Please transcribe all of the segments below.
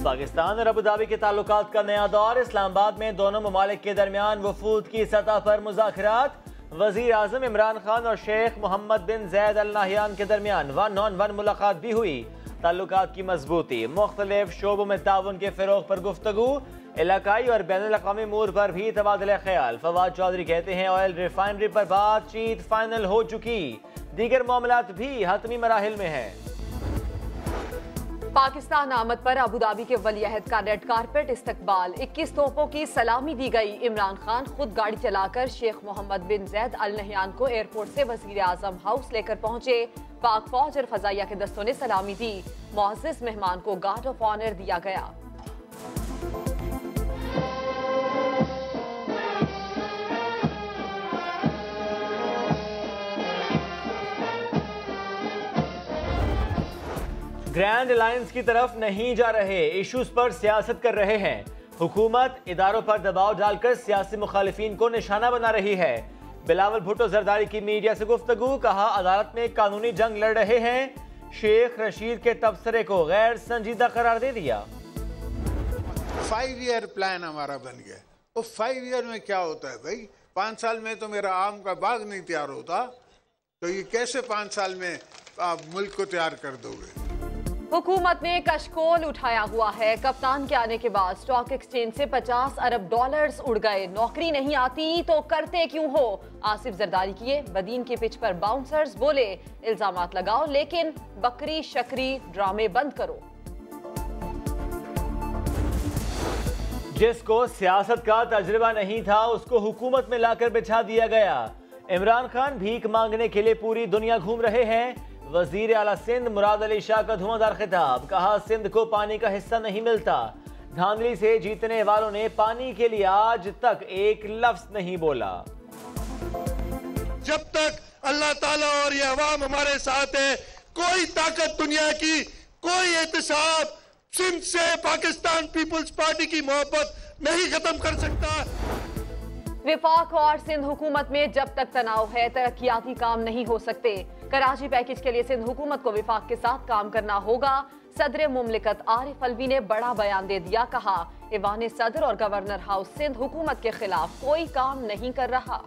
पाकिस्तान और अबूधाबी के ताल्लुकात का नया दौर। इस्लामाबाद में दोनों ममालिक के दरमियान वफूद की सतह पर मुज़ाकरात। वज़ीर आज़म इमरान खान और शेख मोहम्मद बिन ज़ैद अल नाहयान के दरमियान 1-on-1 मुलाकात भी हुई। ताल्लुकात की मजबूती, मुख्तलिफ शोबों में ताउन के फ़रोग़ पर गुफ्तगू, इलाकाई और बैनुल-अक़वामी उमूर पर भी तबादला ख्याल। फवाद चौधरी कहते हैं ऑयल रिफाइनरी पर बातचीत फाइनल हो चुकी, दीगर मामलात भी हतमी मराहिल में हैं। पाकिस्तान आमद पर अबूधाबी के वलीअहद का रेड कारपेट इस्तकबाल। 21 तोपों की सलामी दी गई। इमरान खान खुद गाड़ी चलाकर शेख मोहम्मद बिन ज़ैद अल नहयान को एयरपोर्ट से वज़ीर आज़म हाउस लेकर पहुंचे। पाक फौज और फजाइया के दस्तों ने सलामी दी। मुअज़्ज़ज़ मेहमान को गार्ड ऑफ ऑनर दिया गया। ग्रैंड अलायंस की तरफ नहीं जा रहे, इशूज पर सियासत कर रहे हैं। हुकूमत इदारों पर दबाव डालकर सियासी मुखालिफिन को निशाना बना रही है। बिलावल भुट्टो जरदारी की मीडिया से गुफ्तगू, कहा अदालत में कानूनी जंग लड़ रहे हैं। शेख रशीद के तबसरे को गैर संजीदा करार दे दिया। 5 ईयर प्लान हमारा बन गया। वो 5 ईयर में क्या होता है भाई? 5 साल में तो मेरा आम का बाग नहीं तैयार होता, तो ये कैसे 5 साल में आप मुल्क को तैयार कर दोगे? हुकूमत ने कशकोल उठाया हुआ है। कप्तान के आने के बाद स्टॉक एक्सचेंज से 50 अरब डॉलर्स उड़ गए। नौकरी नहीं आती तो करते क्यों हो? आसिफ जरदारी किए बदीन की पिच पर बाउंसर्स बोले इल्जामात लगाओ लेकिन बकरी शकरी ड्रामे बंद करो। जिसको सियासत का तजुर्बा नहीं था उसको हुकूमत में लाकर बिछा दिया गया। इमरान खान भीख मांगने के लिए पूरी दुनिया घूम रहे हैं। वजीर आला सिंध मुराद अली शाह का धुआंधार खिताब, कहा सिंध को पानी का हिस्सा नहीं मिलता। धांधली से जीतने वालों ने पानी के लिए आज तक एक लफ्ज नहीं बोला। जब तक अल्लाह ताला और ये अवाम हमारे साथ है, कोई ताकत दुनिया की, कोई एहतिसाब सिंध से पाकिस्तान पीपुल्स पार्टी की मोहब्बत नहीं खत्म कर सकता। विफाक और सिंध हुकूमत में जब तक तनाव है तरक्याती काम नहीं हो सकते। कराची पैकेज के लिए सिंध हुकूमत को विफाक के साथ काम करना होगा। सदर मुमलिकत आरिफ अलवी ने बड़ा बयान दे दिया, कहा ईवान सदर और गवर्नर हाउस सिंध हुकूमत के खिलाफ कोई काम नहीं कर रहा।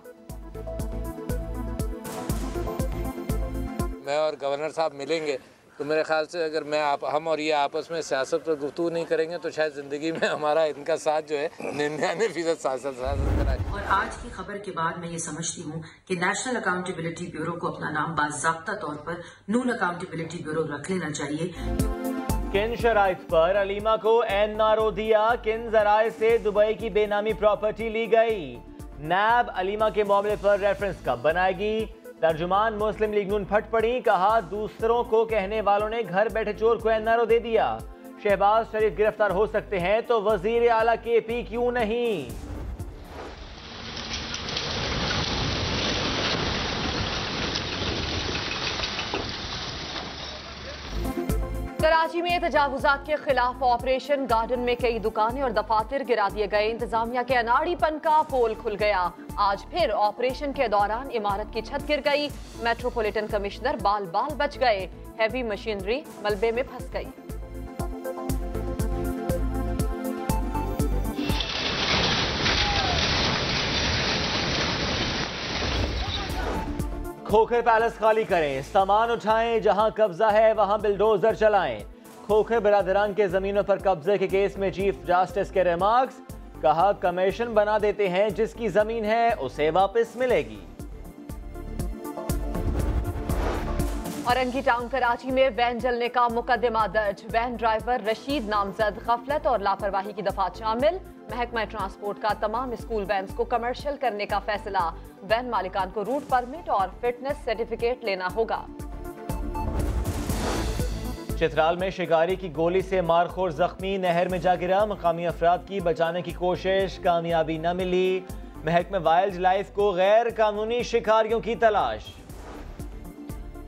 मैं और गवर्नर साहब मिलेंगे तो मेरे ख्याल से अगर हम और ये आपस में सियासत पर गुफ्तगू नहीं करेंगे तो शायद ज़िंदगी में हमारा इनका साथ जो है 99% सियासत कराए। और आज की खबर के बाद मैं ये समझती हूँ कि नेशनल अकाउंटेबिलिटी ब्यूरो को अपना नाम बाज़ाब्ता तौर पर नून अकाउंटेबिलिटी ब्यूरो रख लेना चाहिए। किन शराइत पर अलीमा को NRO दिया? किन जराए से दुबई की बेनामी प्रॉपर्टी ली गई? नैब अलीमा के मामले पर रेफरेंस कब बनाएगी? तर्जुमान मुस्लिम लीग नून फट पड़ी, कहा दूसरों को कहने वालों ने घर बैठे चोर को NRO दे दिया। शहबाज शरीफ गिरफ्तार हो सकते हैं तो वजीर आला KP क्यों नहीं? कराची में तजावुजात के खिलाफ ऑपरेशन गार्डन में कई दुकानें और दफातर गिरा दिए गए। इंतजामिया के अनाड़ीपन का पोल खुल गया। आज फिर ऑपरेशन के दौरान इमारत की छत गिर गई। मेट्रोपॉलिटन कमिश्नर बाल बाल बच गए। हैवी मशीनरी मलबे में फंस गई। खोखर पैलेस खाली करें, सामान उठाएं, जहां कब्जा है वहां बिल्डोजर चलाएं। खोखर बिरादरान के जमीनों पर कब्जे के केस में चीफ जस्टिस के रिमार्क्स, कहा कमीशन बना देते हैं, जिसकी जमीन है उसे वापस मिलेगी। औरंगी टाउन कराची में वैन जलने का मुकदमा दर्ज। वैन ड्राइवर रशीद नामजद गफलत और लापरवाही की दफात शामिल। महकमा ट्रांसपोर्ट का तमाम स्कूल वैन्स को कमर्शियल करने का फैसला। वैन मालिकान को रूट परमिट और फिटनेस सर्टिफिकेट लेना होगा। चित्राल में शिकारी की गोली से मारखोर जख्मी, नहर में जा गिरा। मकामी अफराद की बचाने की कोशिश, कामयाबी न मिली। महकमा वाइल्ड लाइफ को गैर कानूनी शिकारियों की तलाश।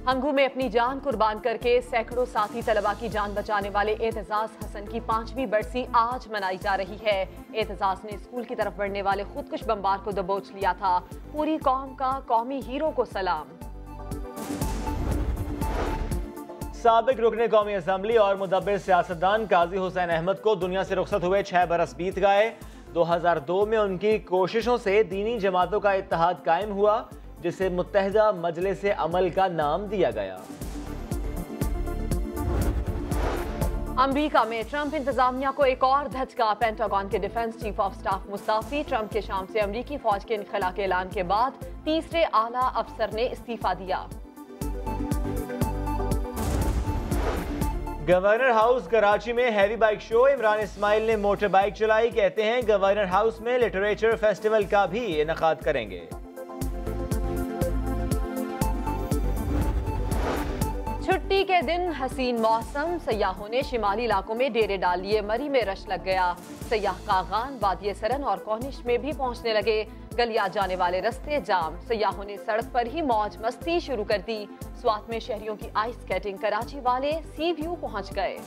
हंगू में अपनी जान कुर्बान करके सैकड़ों साथी तलबा की जान बचाने वाले एतजाज हसन की 5वीं बरसी आज मनाई जा रही है। एतजाज ने स्कूल की तरफ बढ़ने वाले खुदकुश बमबार को दबोच लिया था। पूरी कौम का कौमी हीरो को सलाम। साबिक रुकने कौमी असम्बली और मुदब्बिर सियासतदान काजी हुसैन अहमद को दुनिया से रुखसत हुए 6 बरस बीत गए। 2002 में उनकी कोशिशों से दीनी जमातों का इत्तेहाद कायम हुआ, जिसे मुत्तहिदा मजलिस अमल का नाम दिया गया। अमेरिका में ट्रंप इंतजामिया को एक और धचका। पेंटागन के defence chief of staff Mustafi. Trump के शाम से अमेरिकी फौज के इनखला के ऐलान के बाद तीसरे आला अफसर ने इस्तीफा दिया। गवर्नर हाउस कराची में heavy bike show. Imran Ismail ने मोटर बाइक चलाई। कहते हैं गवर्नर हाउस में लिटरेचर फेस्टिवल का भी इनेकाद करेंगे। छुट्टी के दिन हसीन मौसम। सयाहों ने शिमाली इलाकों में डेरे डाल लिए। मरी में रश लग गया। सयाह कागान, वादिय सरन और कॉर्निश में भी पहुंचने लगे। गलिया जाने वाले रास्ते जाम। सयाहों ने सड़क पर ही मौज मस्ती शुरू कर दी। स्वात में शहरियों की आइस स्केटिंग। कराची वाले सी व्यू पहुंच गए।